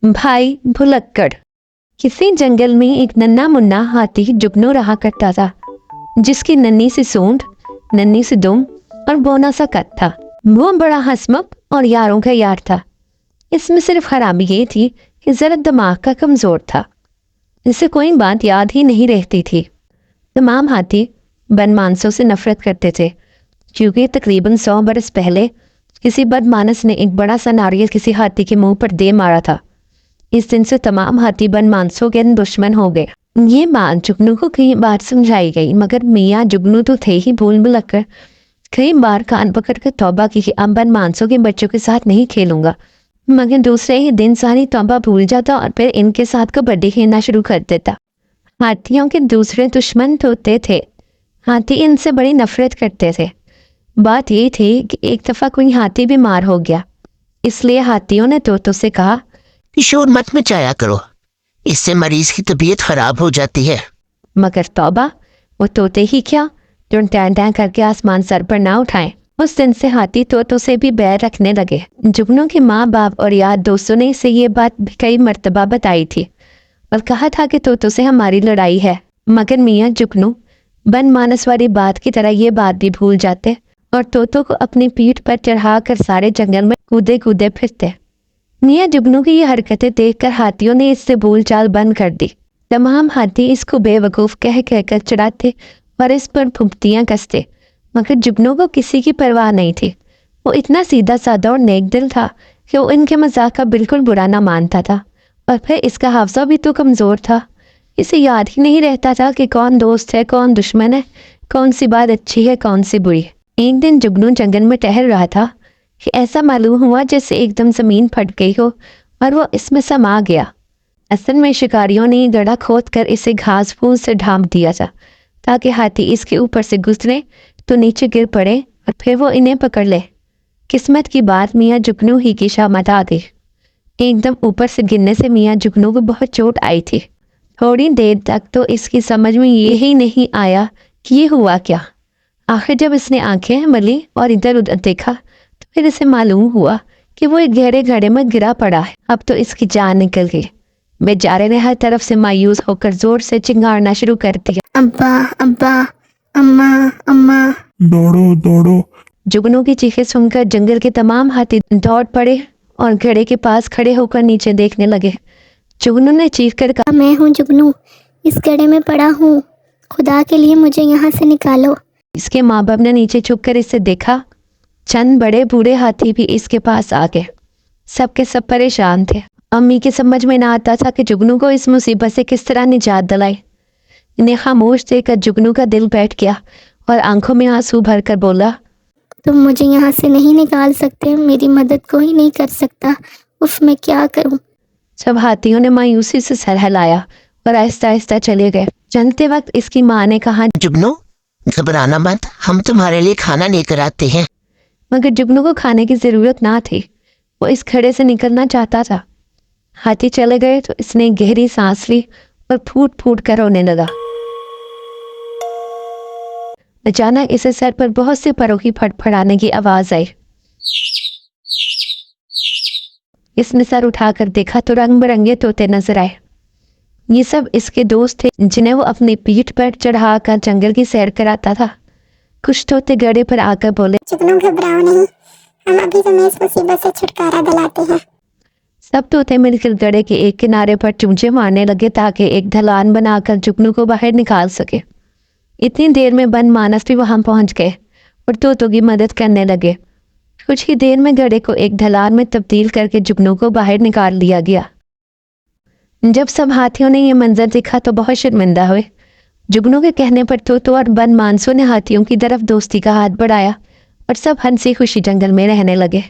भाई भुलक्कड़। किसी जंगल में एक नन्हा मुन्ना हाथी जुगनू रहा करता था, जिसकी नन्ही सी सूंड, नन्ही सी दुम और बौना सा कद था। वो बड़ा हंसमुख और यारों का यार था। इसमें सिर्फ खराबी ये थी कि जरा दिमाग का कमजोर था। इसे कोई बात याद ही नहीं रहती थी। तमाम हाथी बनमानसों से नफरत करते थे, क्योंकि तकरीबन 100 बरस पहले किसी बदमानस ने एक बड़ा सा नारियल किसी हाथी के मुंह पर दे मारा था। इस दिन से तमाम हाथी बनमानसों के दुश्मन हो गए। ये बात जुगनू को कई बार समझाई गई, मगर मियाँ जुगनू तो थे ही भूल भुलक्कड़। कई बार कान पकड़ कर तौबा की कि अब बनमानसों के बच्चों के साथ नहीं खेलूंगा, मगर दूसरे ही दिन सारी तौबा भूल जाता और फिर इनके साथ कबड्डी खेलना शुरू कर देता। हाथियों के दूसरे दुश्मन तोते थे। हाथी इनसे बड़ी नफरत करते थे। बात ये थी कि एक दफा कोई हाथी बीमार हो गया, इसलिए हाथियों ने तोतों से कहा कि शोर मत मचाया करो, इससे मरीज की तबीयत खराब हो जाती है। मगर तौबा, वो तोते ही क्या जो टैं टैं करके आसमान सर पर ना उठाएं। उस दिन से हाथी तोतों से भी बैर रखने लगे। जुगनू के माँ बाप और यार दोस्तों ने इसे ये बात भी कई मर्तबा बताई थी और कहा था कि तोतों से हमारी लड़ाई है, मगर मियाँ जुगनू बनमानस वाली बात की तरह ये बात भी भूल जाते और तोतों को अपनी पीठ पर चढ़ा कर सारे जंगल में कूदे कूदे फिरते। मियाँ जुगनू की ये हरकतें देखकर हाथियों ने इससे बोलचाल बंद कर दी। तमाम हाथी इसको बेवकूफ़ कह कहकर चढ़ाते और इस पर फुफ्तियाँ कसते, मगर जुगनू को किसी की परवाह नहीं थी। वो इतना सीधा साधा और नेक दिल था कि वो इनके मजाक का बिल्कुल बुरा ना मानता था। और फिर इसका हाफजा भी तो कमज़ोर था। इसे याद ही नहीं रहता था कि कौन दोस्त है, कौन दुश्मन है, कौन सी बात अच्छी है, कौन सी बुरी। एक दिन जुगनू जंगल में टहल रहा था कि ऐसा मालूम हुआ जैसे एकदम ज़मीन फट गई हो और वो इसमें समा गया। असल में शिकारियों ने गड्ढा खोद कर इसे घास फूस से ढांप दिया था, ताकि हाथी इसके ऊपर से गुजरे तो नीचे गिर पड़े और फिर वो इन्हें पकड़ ले। किस्मत की बात मियाँ जुगनू ही की शामत आ गई। एकदम ऊपर से गिरने से मियाँ जुगनू को बहुत चोट आई थी। थोड़ी देर तक तो इसकी समझ में ये ही नहीं आया कि ये हुआ क्या। आखिर जब इसने आंखें मली और इधर उधर देखा तो फिर इसे मालूम हुआ कि वो एक गहरे गड्ढे में गिरा पड़ा है। अब तो इसकी जान निकल गई। बेचारे ने हर तरफ से मायूस होकर जोर से चिंगारना शुरू कर दिया, अब्बा अब्बा, अम्मा अम्मा। दौड़ो दौड़ो। जुगनू की चीखें सुनकर जंगल के तमाम हाथी दौड़ पड़े और घड़े के पास खड़े होकर नीचे देखने लगे। जुगनू ने चीख कर कहा, मैं हूँ जुगनू, इस गड्ढे में पड़ा हूँ, खुदा के लिए मुझे यहाँ से निकालो। इसके माँ बाप ने नीचे छुप कर इसे देखा। चंद बड़े बूढ़े हाथी भी इसके पास आ गए। सबके सब परेशान थे। अम्मी के समझ में ना आता था कि जुगनू को इस मुसीबत से किस तरह निजात दिलाई। इन्हें खामोश देखकर जुगनू का दिल बैठ गया और आंखों में आंसू भरकर बोला, तुम मुझे यहाँ से नहीं निकाल सकते, मेरी मदद कोई नहीं कर सकता, उफ मैं क्या करूँ। सब हाथियों ने मायूसी से सर हिलाया और आहिस्ता आहिस्ता चले गए। चलते वक्त इसकी माँ ने कहा, जुगनू घबराना मत, हम तुम्हारे लिए खाना लेकर आते हैं। मगर जुगनू को खाने की जरूरत ना थी। वो इस खड़े से निकलना चाहता था। हाथी चले गए तो इसने गहरी सांस ली और फूट फूट कर रोने लगा। अचानक इसे सर पर बहुत से परों की फड़फड़ाने की आवाज आई। इसने सर उठाकर देखा तो रंग बिरंगे तोते नजर आए। ये सब इसके दोस्त थे, जिन्हें वो अपनी पीठ पर चढ़ाकर जंगल की सैर कराता था। कुछ तोते गड्ढे पर आकर बोले, जुगनू घबराओ नहीं, हम अभी तुम्हें इस मुसीबत से छुटकारा दिलाते हैं। सब तोते मिलकर गड्ढे के एक किनारे पर चूंचे मारने लगे ताकि एक ढलान बनाकर जुगनू को बाहर निकाल सके। इतनी देर में बनमानस भी वहां पहुंच गए और तोतों की मदद करने लगे। कुछ ही देर में गड्ढे को एक ढलान में तब्दील करके जुगनू को बाहर निकाल लिया गया। जब सब हाथियों ने यह मंजर देखा तो बहुत शर्मिंदा हुए। जुगनू के कहने पर तोतों और बनमानसों ने हाथियों की तरफ दोस्ती का हाथ बढ़ाया और सब हंसी खुशी जंगल में रहने लगे।